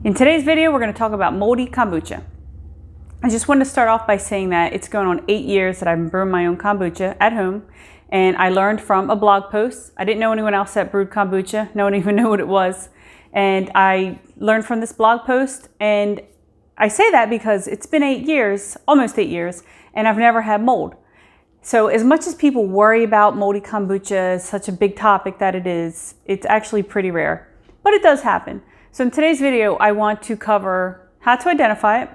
In today's video, we're going to talk about moldy kombucha. I just wanted to start off by saying that it's going on 8 years that I've been brewing my own kombucha at home, and I learned from a blog post. I didn't know anyone else that brewed kombucha. No one even knew what it was. And I learned from this blog post, and I say that because it's been 8 years, almost 8 years, and I've never had mold. So as much as people worry about moldy kombucha, such a big topic that it is, it's actually pretty rare, but it does happen. So in today's video, I want to cover how to identify it,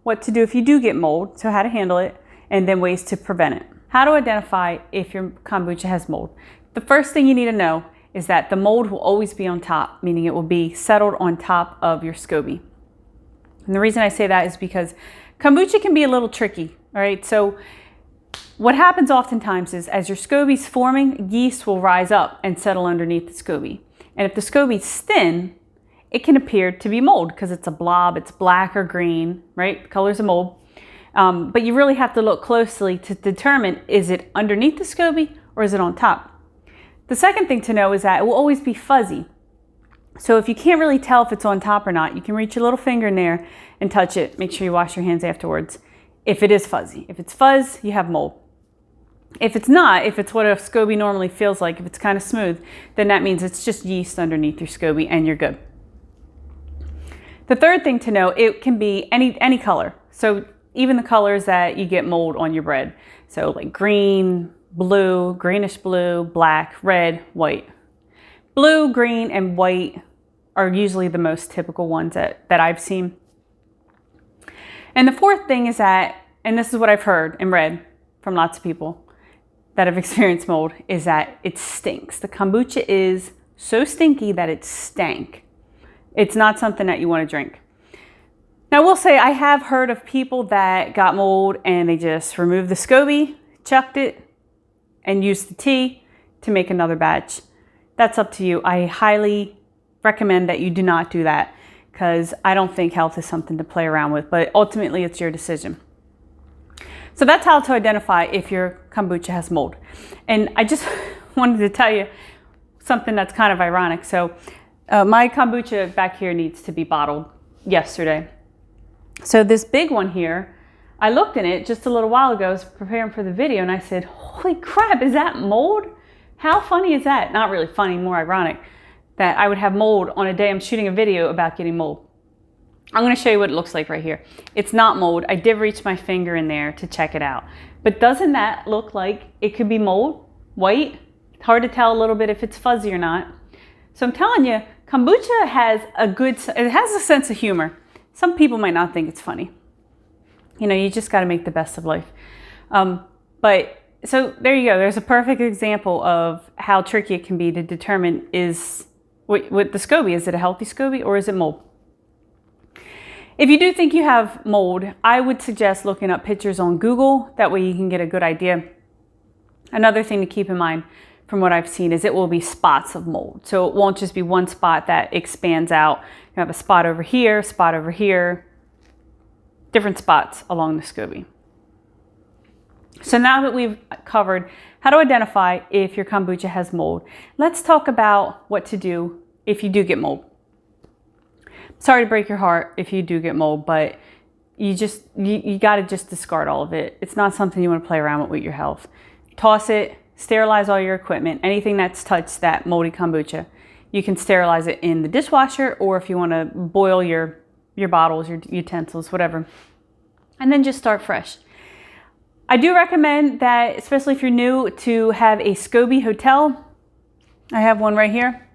what to do if you do get mold, so how to handle it, and then ways to prevent it. How to identify if your kombucha has mold. The first thing you need to know is that the mold will always be on top, meaning it will be settled on top of your SCOBY. And the reason I say that is because kombucha can be a little tricky, all right? So what happens oftentimes is as your SCOBY's forming, yeast will rise up and settle underneath the SCOBY. And if the SCOBY's thin, it can appear to be mold because it's a blob, it's black or green, right? Colors of mold. But you really have to look closely to determine, is it underneath the SCOBY or is it on top? The second thing to know is that it will always be fuzzy. So if you can't really tell if it's on top or not, you can reach your little finger in there and touch it. Make sure you wash your hands afterwards. If it is fuzzy. If it's fuzz, you have mold. If it's not, if it's what a SCOBY normally feels like, if it's kind of smooth, then that means it's just yeast underneath your SCOBY and you're good. The third thing to know, it can be any color. So even the colors that you get mold on your bread. So like green, blue, greenish blue, black, red, white. Blue, green, and white are usually the most typical ones that I've seen. And the fourth thing is that, and this is what I've heard and read from lots of people that have experienced mold, is that it stinks. The kombucha is so stinky that it stank. It's not something that you want to drink. Now, I will say I have heard of people that got mold and they just removed the SCOBY, chucked it, and used the tea to make another batch. That's up to you. I highly recommend that you do not do that because I don't think health is something to play around with, but ultimately it's your decision. So that's how to identify if your kombucha has mold. And I just wanted to tell you something that's kind of ironic. So my kombucha back here needs to be bottled yesterday. So this big one here, I looked in it just a little while ago, I was preparing for the video, and I said, holy crap, is that mold? How funny is that? Not really funny, more ironic, that I would have mold on a day I'm shooting a video about getting mold. I'm going to show you what it looks like right here. It's not mold. I did reach my finger in there to check it out. But doesn't that look like it could be mold? White? It's hard to tell a little bit if it's fuzzy or not. So I'm telling you, kombucha has a sense of humor. Some people might not think it's funny. You know, you just got to make the best of life. So there you go. There's a perfect example of how tricky it can be to determine is what the SCOBY, is it a healthy SCOBY or is it mold? If you do think you have mold, I would suggest looking up pictures on Google. That way you can get a good idea. Another thing to keep in mind from what I've seen is it will be spots of mold. So it won't just be one spot that expands out. You have a spot over here, different spots along the SCOBY. So now that we've covered how to identify if your kombucha has mold, let's talk about what to do if you do get mold. Sorry to break your heart if you do get mold, but you got to just discard all of it. It's not something you want to play around with your health. Toss it, sterilize all your equipment, anything that's touched that moldy kombucha. You can sterilize it in the dishwasher, or if you want to boil your bottles, your utensils, whatever, and then just start fresh. I do recommend that, especially if you're new, to have a SCOBY hotel. I have one right here.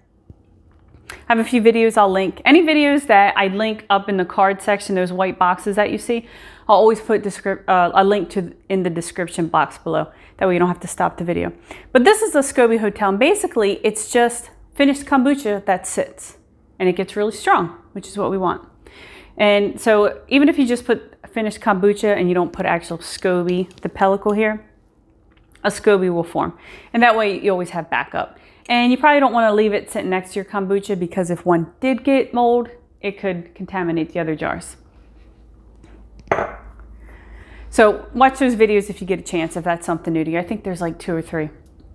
I have a few videos I'll link. Any videos that I link up in the card section, those white boxes that you see, I'll always put a link to in the description box below. That way you don't have to stop the video. But this is a SCOBY hotel, and basically it's just finished kombucha that sits. And it gets really strong, which is what we want. And so even if you just put finished kombucha and you don't put actual SCOBY, the pellicle here, a SCOBY will form. And that way you always have backup. And you probably don't want to leave it sitting next to your kombucha because if one did get mold, it could contaminate the other jars. So watch those videos if you get a chance, if that's something new to you. I think there's like 2 or 3.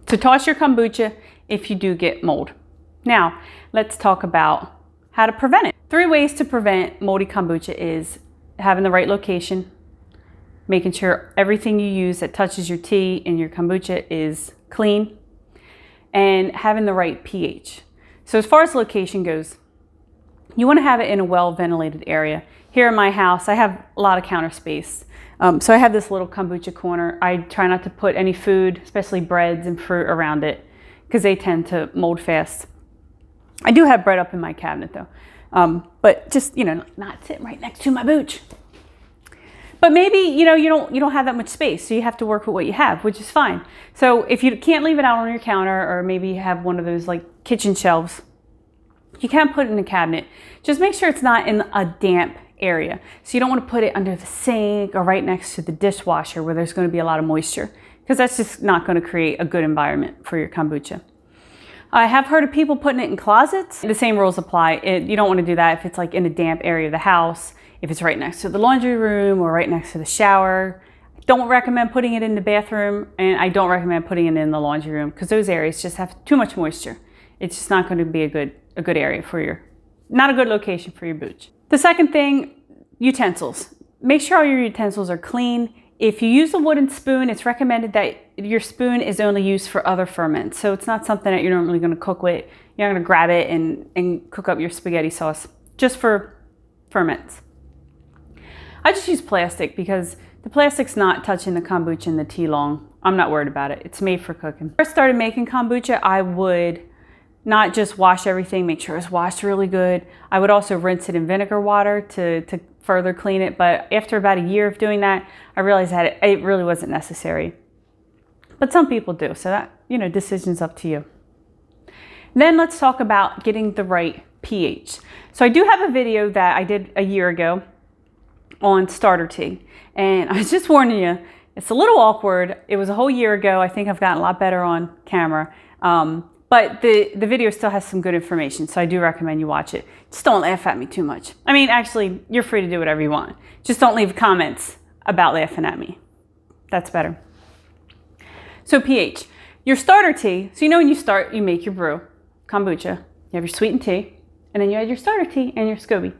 So toss your kombucha if you do get mold. Now, let's talk about how to prevent it. 3 ways to prevent moldy kombucha is having the right location, making sure everything you use that touches your tea and your kombucha is clean, and having the right pH. So as far as location goes, you want to have it in a well-ventilated area. Here in my house, I have a lot of counter space. So I have this little kombucha corner. I try not to put any food, especially breads and fruit, around it because they tend to mold fast. I do have bread up in my cabinet though, but just, not sitting right next to my booch. But maybe, you don't have that much space, so you have to work with what you have, which is fine. So if you can't leave it out on your counter, or maybe you have one of those like kitchen shelves, you can put it in a cabinet. Just make sure it's not in a damp area. So you don't want to put it under the sink or right next to the dishwasher where there's going to be a lot of moisture, because that's just not going to create a good environment for your kombucha. I have heard of people putting it in closets. The same rules apply. You don't want to do that if it's like in a damp area of the house, if it's right next to the laundry room or right next to the shower. I don't recommend putting it in the bathroom, and I don't recommend putting it in the laundry room because those areas just have too much moisture. It's just not going to be a good area for not a good location for your booch. The second thing, utensils. Make sure all your utensils are clean. If you use a wooden spoon, it's recommended that your spoon is only used for other ferments. So it's not something that you're normally going to cook with. You're not going to grab it and cook up your spaghetti sauce, just for ferments. I just use plastic because the plastic's not touching the kombucha and the tea long. I'm not worried about it. It's made for cooking. When I first started making kombucha, I would not just wash everything, make sure it's washed really good. I would also rinse it in vinegar water to further clean it. But after about a year of doing that, I realized that it really wasn't necessary. But some people do, so that, decision's up to you. Then let's talk about getting the right pH. So I do have a video that I did a year ago on starter tea. And I was just warning you, it's a little awkward. It was a whole year ago. I think I've gotten a lot better on camera. But the video still has some good information, so I do recommend you watch it. Just don't laugh at me too much. I mean, actually, you're free to do whatever you want. Just don't leave comments about laughing at me. That's better. So pH. Your starter tea, so when you start, you make your brew, kombucha. You have your sweetened tea, and then you add your starter tea and your SCOBY.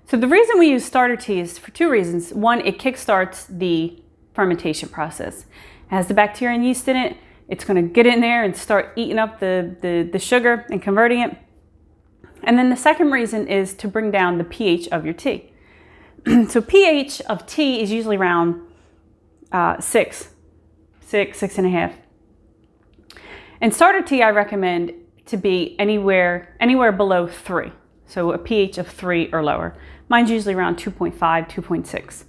So the reason we use starter tea is for 2 reasons. One, it kickstarts the fermentation process. It has the bacteria and yeast in it. It's going to get in there and start eating up the sugar and converting it. And then the second reason is to bring down the pH of your tea. So pH of tea is usually around 6.5. And starter tea I recommend to be anywhere below 3. So a pH of 3 or lower. Mine's usually around 2.5, 2.6.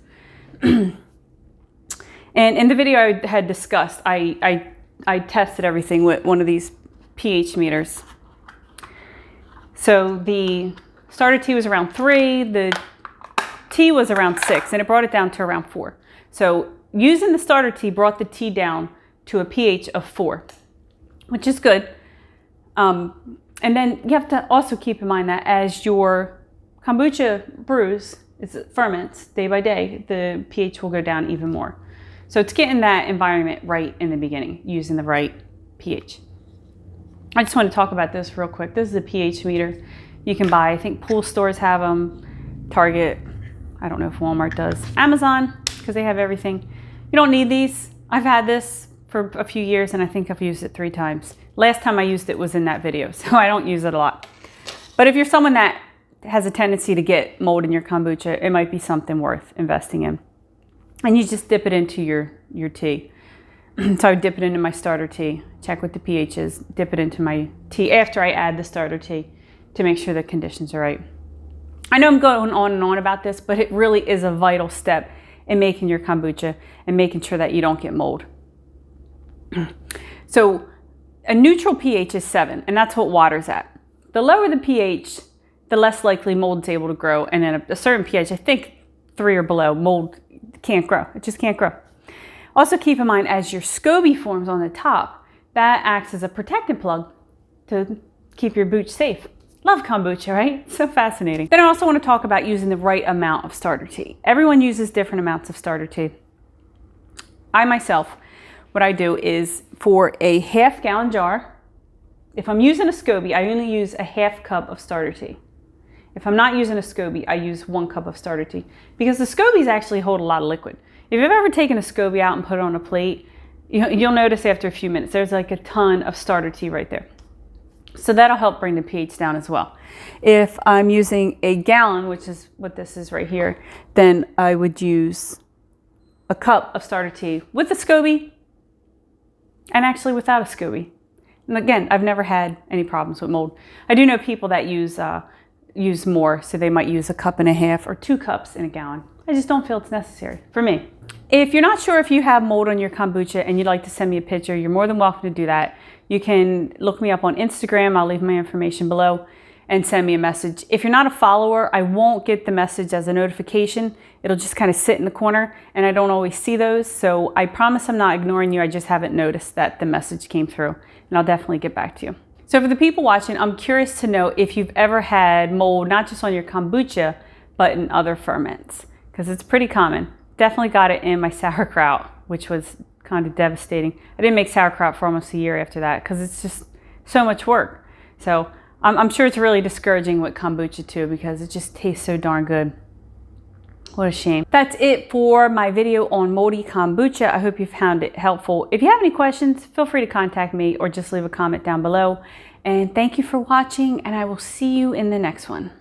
And in the video I had discussed, I tested everything with one of these pH meters. So the starter tea was around 3, the tea was around 6, and it brought it down to around 4. So using the starter tea brought the tea down to a pH of 4, which is good. And then you have to also keep in mind that as your kombucha brews, it ferments day by day, the pH will go down even more. So it's getting that environment right in the beginning, using the right pH. I just want to talk about this real quick. This is a pH meter you can buy. I think pool stores have them, Target, I don't know if Walmart does. Amazon, because they have everything. You don't need these. I've had this for a few years and I think I've used it 3 times. Last time I used it was in that video, so I don't use it a lot. But if you're someone that has a tendency to get mold in your kombucha, it might be something worth investing in. And you just dip it into your tea. So I would dip it into my starter tea, check what the pH is, dip it into my tea after I add the starter tea to make sure the conditions are right. I know I'm going on and on about this, but it really is a vital step in making your kombucha and making sure that you don't get mold. So a neutral pH is 7, and that's what water's at. The lower the pH, the less likely mold's able to grow, and then a certain pH, I think 3 or below, mold can't grow. It just can't grow. Also keep in mind, as your SCOBY forms on the top, that acts as a protectant plug to keep your booch safe. Love kombucha, right? So fascinating. Then I also want to talk about using the right amount of starter tea. Everyone uses different amounts of starter tea. I myself, what I do is for a half-gallon jar, if I'm using a SCOBY, I only use a half cup of starter tea. If I'm not using a SCOBY, I use 1 cup of starter tea because the SCOBYs actually hold a lot of liquid. If you've ever taken a SCOBY out and put it on a plate, you'll notice after a few minutes, there's like a ton of starter tea right there. So that'll help bring the pH down as well. If I'm using a gallon, which is what this is right here, then I would use a cup of starter tea with a SCOBY and actually without a SCOBY. And again, I've never had any problems with mold. I do know people that use more, so they might use 1.5 cups or 2 cups in a gallon. I just don't feel it's necessary for me. If you're not sure if you have mold on your kombucha and you'd like to send me a picture, you're more than welcome to do that. You can look me up on Instagram. I'll leave my information below and send me a message. If you're not a follower, I won't get the message as a notification. It'll just kind of sit in the corner and I don't always see those. So I promise I'm not ignoring you. I just haven't noticed that the message came through, and I'll definitely get back to you. So for the people watching, I'm curious to know if you've ever had mold, not just on your kombucha, but in other ferments, because it's pretty common. Definitely got it in my sauerkraut, which was kind of devastating. I didn't make sauerkraut for almost a year after that because it's just so much work. So I'm sure it's really discouraging with kombucha too because it just tastes so darn good. What a shame. That's it for my video on moldy kombucha. I hope you found it helpful. If you have any questions, feel free to contact me or just leave a comment down below. And thank you for watching, and I will see you in the next one.